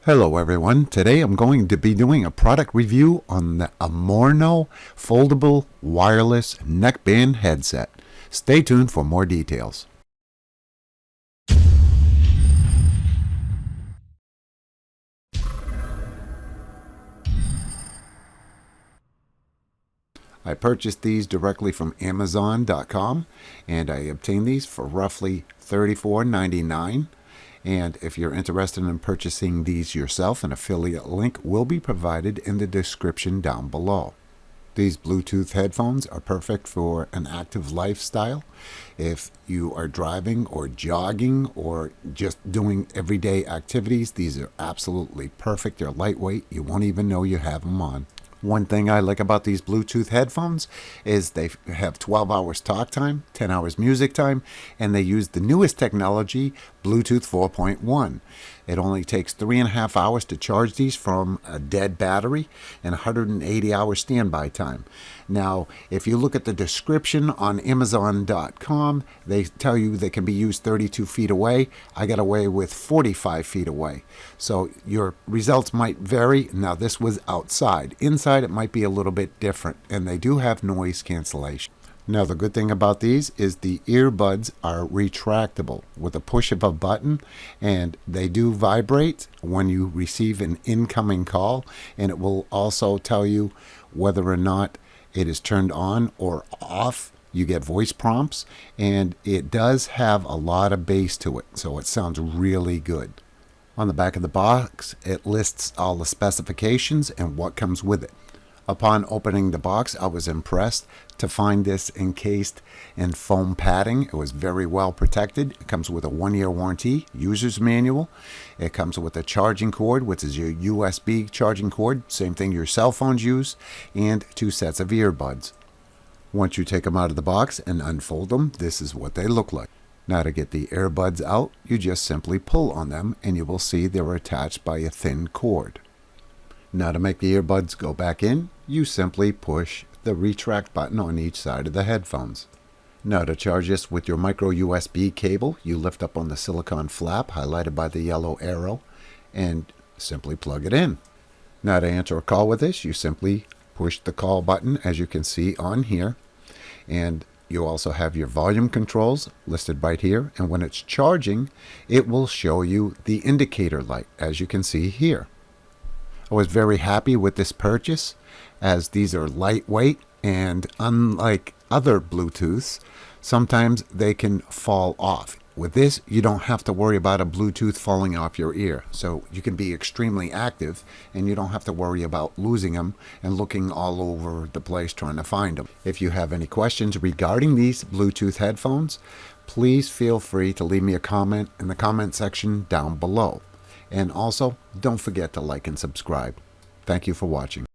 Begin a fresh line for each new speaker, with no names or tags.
Hello everyone, today I'm going to be doing a product review on the Amorno foldable wireless neckband headset. Stay tuned for more details. I purchased these directly from Amazon.com and I obtained these for roughly $34.99. And if you're interested in purchasing these yourself, an affiliate link will be provided in the description down below. These Bluetooth headphones are perfect for an active lifestyle. If you are driving or jogging or just doing everyday activities, these are absolutely perfect. They're lightweight. You won't even know you have them on. One thing I like about these Bluetooth headphones is they have 12 hours talk time, 10 hours music time, and they use the newest technology, Bluetooth 4.1. It only takes 3.5 hours to charge these from a dead battery and 180 hours standby time. Now, if you look at the description on Amazon.com, they tell you they can be used 32 feet away. I got away with 45 feet away. So your results might vary. Now, this was outside. Inside, it might be a little bit different, and they do have noise cancellation. Now, the good thing about these is the earbuds are retractable with a push of a button, and they do vibrate when you receive an incoming call, and it will also tell you whether or not it is turned on or off. You get voice prompts, and it does have a lot of bass to it, so it sounds really good. On the back of the box, it lists all the specifications and what comes with it. Upon opening the box, I was impressed to find this encased in foam padding. It was very well protected. It comes with a 1-year warranty, user's manual. It comes with a charging cord, which is your USB charging cord, same thing your cell phones use, and 2 sets of earbuds. Once you take them out of the box and unfold them, this is what they look like. Now, to get the earbuds out, you just simply pull on them and you will see they're attached by a thin cord. Now, to make the earbuds go back in, you simply push the retract button on each side of the headphones. Now, to charge this with your micro USB cable, you lift up on the silicone flap highlighted by the yellow arrow and simply plug it in. Now, to answer a call with this, you simply push the call button, as you can see on here, and you also have your volume controls listed right here, and when it's charging, it will show you the indicator light, as you can see here. I was very happy with this purchase, as these are lightweight, and unlike other Bluetooths, sometimes they can fall off. With this, you don't have to worry about a Bluetooth falling off your ear, so you can be extremely active and you don't have to worry about losing them and looking all over the place trying to find them. If you have any questions regarding these Bluetooth headphones, please feel free to leave me a comment in the comment section down below. And also, don't forget to like and subscribe. Thank you for watching.